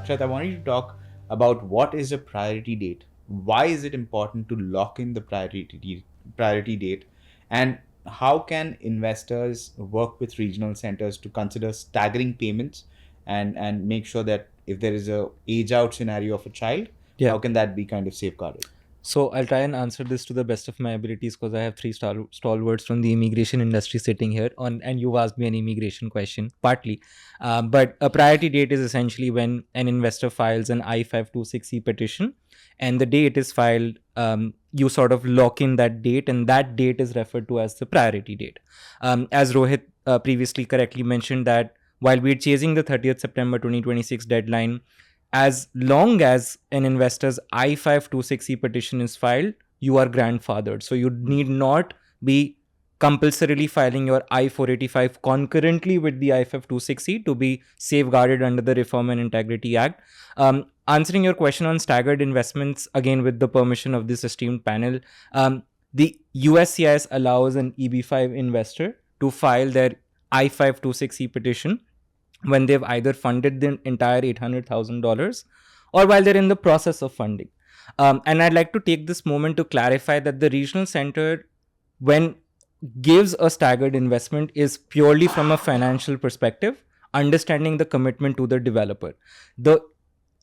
Akshat, I wanted to talk about what is a priority date. Why is it important to lock in the priority date, and how can investors work with regional centers to consider staggering payments and make sure that if there is a age out scenario of a child, Yeah. how can that be kind of safeguarded? So I'll try and answer this to the best of my abilities because I have three stalwarts from the immigration industry sitting here on, and you've asked me an immigration question partly. But a priority date is essentially when an investor files an I-526C petition, and the day it is filed, you sort of lock in that date, and that date is referred to as the priority date. As Rohit previously correctly mentioned, that while we're chasing the 30th September 2026 deadline, as long as an investor's I-526C petition is filed, you are grandfathered. So you need not be compulsorily filing your I-485 concurrently with the I-526C to be safeguarded under the Reform and Integrity Act. Answering your question on staggered investments, again with the permission of this esteemed panel, the USCIS allows an EB-5 investor to file their I-526C petition when they've either funded the entire $800,000 or while they're in the process of funding. And I'd like to take this moment to clarify that the regional center, when gives a staggered investment, is purely from a financial perspective, understanding the commitment to the developer. The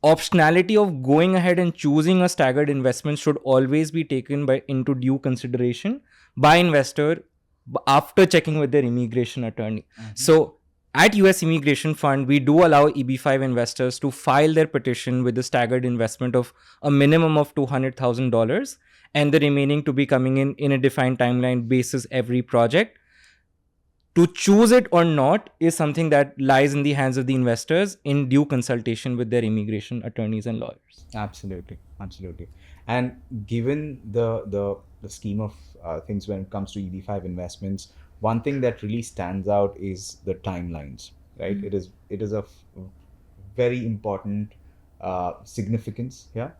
optionality of going ahead and choosing a staggered investment should always be taken into due consideration by investor after checking with their immigration attorney. So at US Immigration Fund, we do allow EB-5 investors to file their petition with a staggered investment of a minimum of $200,000 and the remaining to be coming in a defined timeline basis every project. To choose it or not is something that lies in the hands of the investors in due consultation with their immigration attorneys and lawyers. Absolutely, absolutely. And given the scheme of things when it comes to EB-5 investments, one thing that really stands out is the timelines, right? It is of very important significance here.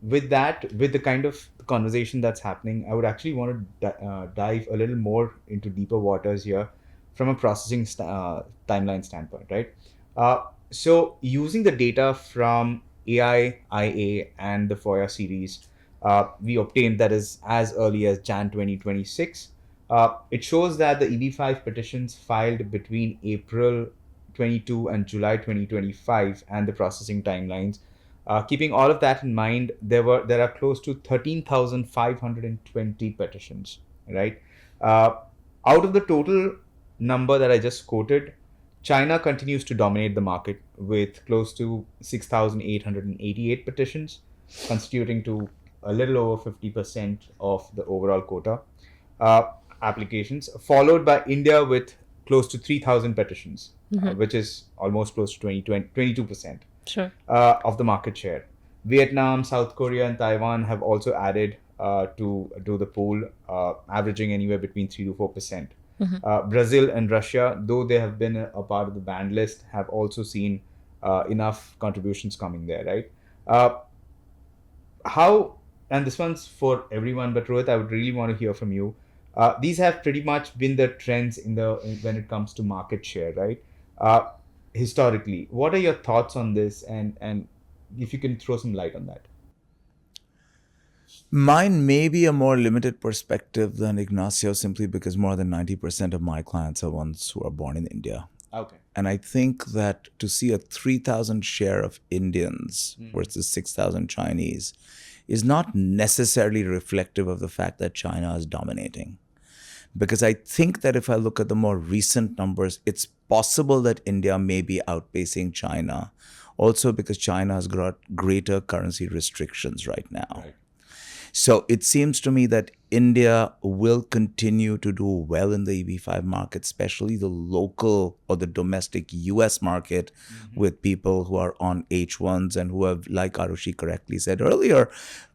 With that, with the kind of conversation that's happening, I would actually want to dive a little more into deeper waters here from a processing timeline standpoint, right? So using the data from AIIA and the FOIA series, we obtained that is as early as Jan 2026. It shows that the EB-5 petitions filed between April 22 and July 2025 and the processing timelines. Keeping all of that in mind, there are close to 13,520 petitions, right? Out of the total number that I just quoted, China continues to dominate the market with close to 6,888 petitions, constituting to a little over 50% of the overall quota applications, followed by India with close to 3,000 petitions, which is almost close to 22% Sure. of the market share. Vietnam, South Korea, and Taiwan have also added to the pool, averaging anywhere between 3 to 4%. Brazil and Russia, though they have been a part of the banned list, have also seen enough contributions coming there, right? How, and this one's for everyone, but Rohit, I would really want to hear from you. These have pretty much been the trends when it comes to market share, right? Historically, what are your thoughts on this, and if you can throw some light on that? Mine may be a more limited perspective than Ignacio, simply because more than 90% of my clients are ones who are born in India. Okay. And I think that to see a 3,000 share of Indians versus 6,000 Chinese is not necessarily reflective of the fact that China is dominating. Because I think that if I look at the more recent numbers, it's possible that India may be outpacing China, also because China has got greater currency restrictions right now. Right. So it seems to me that India will continue to do well in the EB-5 market, especially the local or the domestic US market, with people who are on H1s and who have, like Arushi correctly said earlier,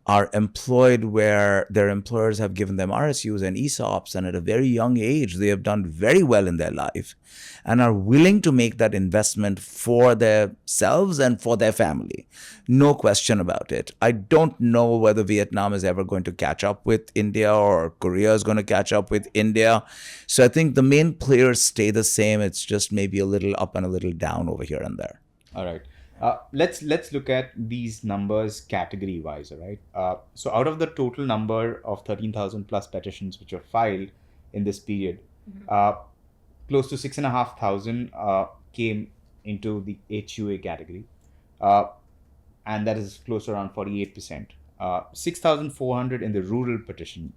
are employed where their employers have given them RSUs and ESOPs, and at a very young age, they have done very well in their life and are willing to make that investment for themselves and for their family. No question about it. I don't know whether Vietnam is ever going to catch up with India or Korea is going to catch up with India. So I think the main players stay the same. It's just maybe a little up and a little down over here and there. All right. Let's look at these numbers category wise, all right? So out of the total number of 13,000 plus petitions which were filed in this period, close to 6,500 came into the HUA category, and that is close to around 48%. 6,400 in the rural petition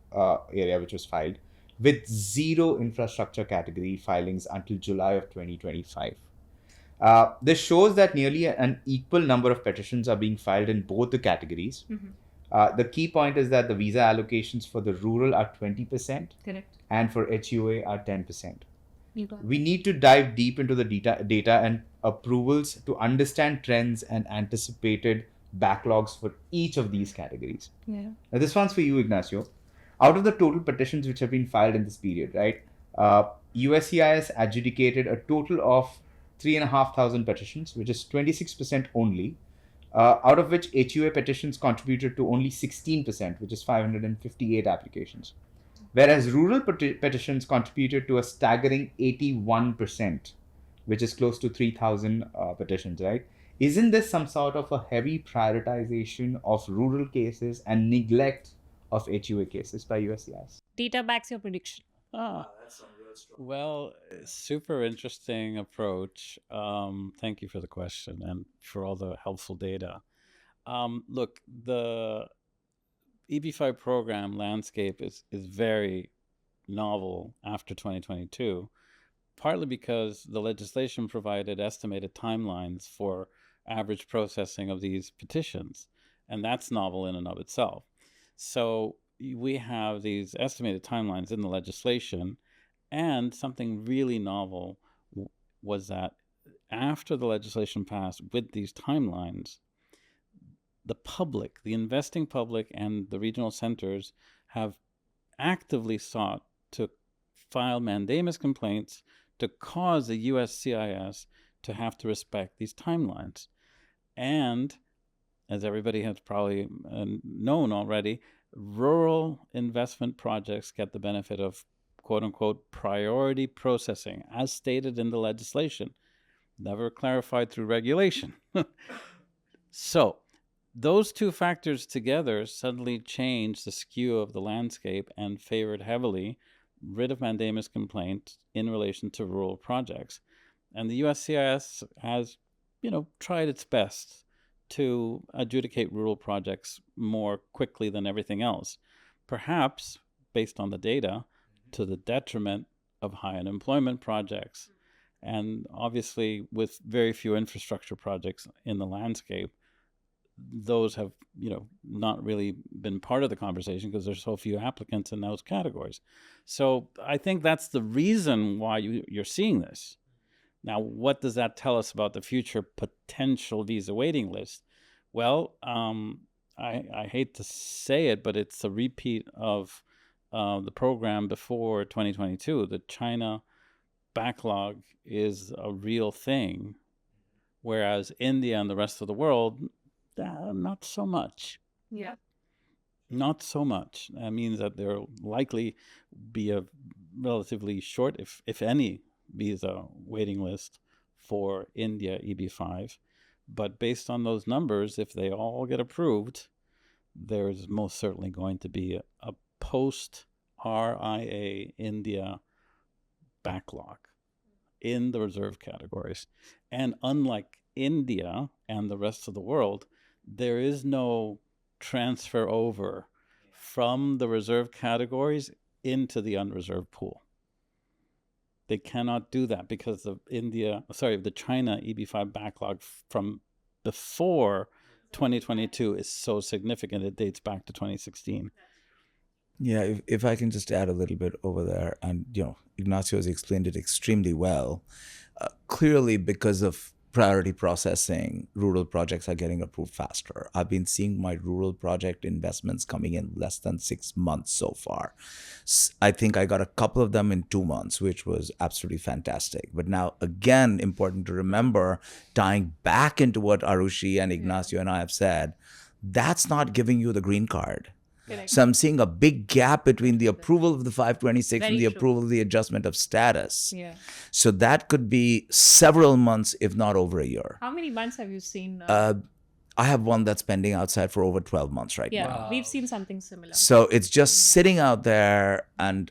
area which was filed, with zero infrastructure category filings until July of 2025. This shows that nearly an equal number of petitions are being filed in both the categories. The key point is that the visa allocations for the rural are 20%. Correct. And for HUA are 10%. You got We need to dive deep into the data and approvals to understand trends and anticipated backlogs for each of these categories. Yeah. Now, this one's for you, Ignacio. Out of the total petitions which have been filed in this period, right, USCIS adjudicated a total of 3,500 petitions, which is 26% only, out of which HUA petitions contributed to only 16%, which is 558 applications. Whereas rural petitions contributed to a staggering 81%, which is close to 3,000 petitions, right? Isn't this some sort of a heavy prioritization of rural cases and neglect of HUA cases by USCIS? Data backs your prediction. Well, super interesting approach. Thank you for the question and for all the helpful data. Look, the EB-5 program landscape is very novel after 2022, partly because the legislation provided estimated timelines for average processing of these petitions, and that's novel in and of itself. So we have these estimated timelines in the legislation, and something really novel was that after the legislation passed with these timelines, the public, the investing public and the regional centers have actively sought to file mandamus complaints to cause the USCIS to have to respect these timelines. And as everybody has probably known already, rural investment projects get the benefit of quote unquote priority processing as stated in the legislation, never clarified through regulation. So those two factors together suddenly changed the skew of the landscape and favored heavily writ of mandamus complaints in relation to rural projects. And the USCIS has, tried its best to adjudicate rural projects more quickly than everything else, perhaps based on the data to the detriment of high unemployment projects. And obviously, with very few infrastructure projects in the landscape, those have, not really been part of the conversation because there's so few applicants in those categories. So I think that's the reason why you're seeing this. Now, what does that tell us about the future potential visa waiting list? Well, I hate to say it, but it's a repeat of the program before 2022. The China backlog is a real thing, whereas India and the rest of the world, not so much. Yeah. Not so much. That means that there'll likely be a relatively short, if any, visa waiting list for India EB-5. But based on those numbers, if they all get approved, there's most certainly going to be a post-RIA India backlog in the reserve categories. And unlike India and the rest of the world, there is no transfer over from the reserve categories into the unreserved pool. They cannot do that because the China EB-5 backlog from before 2022 is so significant. It dates back to 2016. Yeah, if I can just add a little bit over there, and Ignacio has explained it extremely well. Clearly, because of priority processing, rural projects are getting approved faster. I've been seeing my rural project investments coming in less than 6 months so far. I think I got a couple of them in 2 months, which was absolutely fantastic. But now, again, important to remember, tying back into what Arushi and Ignacio and I have said, that's not giving you the green card. Correct. So I'm seeing a big gap between the approval of the 526 and Very the true. approval of the adjustment of status. Yeah. So that could be several months, if not over a year. How many months have you seen? I have one that's pending outside for over 12 months right Yeah, now. we've seen something similar. So it's just sitting out there, and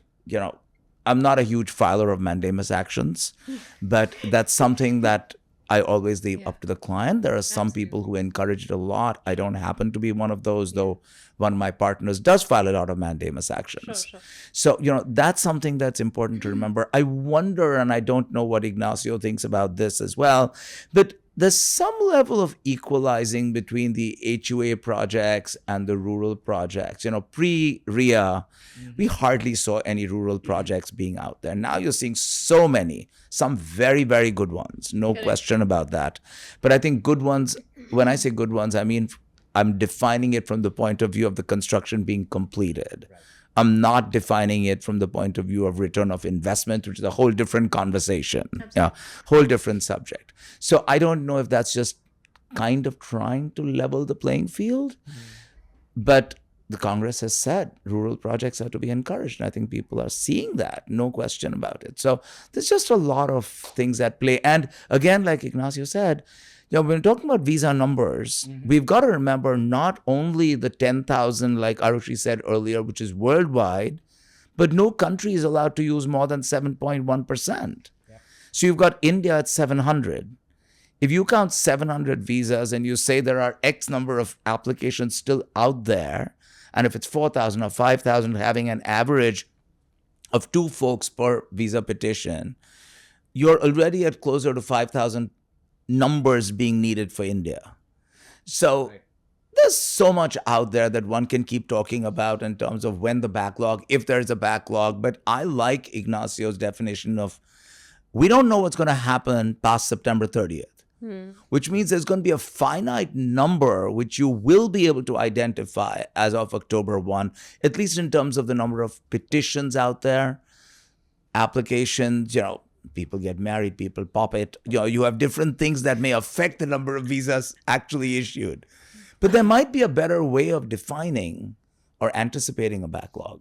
I'm not a huge filer of mandamus actions, but that's something that I always leave up to the client. There are some people who encourage it a lot. I don't happen to be one of those, though one of my partners does file a lot of mandamus actions. Sure. So, that's something that's important to remember. I wonder, and I don't know what Ignacio thinks about this as well, but there's some level of equalizing between the HUA projects and the rural projects. Pre-RIA, we hardly saw any rural projects being out there. Now you're seeing so many, some very, very good ones, no question about that. But I think good ones, when I say good ones, I mean, I'm defining it from the point of view of the construction being completed. I'm not defining it from the point of view of return of investment, which is a whole different conversation, whole different subject. So I don't know if that's just kind of trying to level the playing field, but the Congress has said rural projects are to be encouraged. And I think people are seeing that, no question about it. So there's just a lot of things at play. And again, like Ignacio said, when we're talking about visa numbers, we've got to remember not only the 10,000, like Arushi said earlier, which is worldwide, but no country is allowed to use more than 7.1%. So you've got India at 700. If you count 700 visas and you say there are X number of applications still out there, and if it's 4,000 or 5,000, having an average of 2 folks per visa petition, you're already at closer to 5,000 numbers being needed for India. So there's so much out there that one can keep talking about in terms of when the backlog, if there's a backlog. But I like Ignacio's definition of, we don't know what's going to happen past September 30th, which means there's going to be a finite number which you will be able to identify as of October 1, at least in terms of the number of petitions out there, applications, people get married, people pop it. You have different things that may affect the number of visas actually issued. But there might be a better way of defining or anticipating a backlog.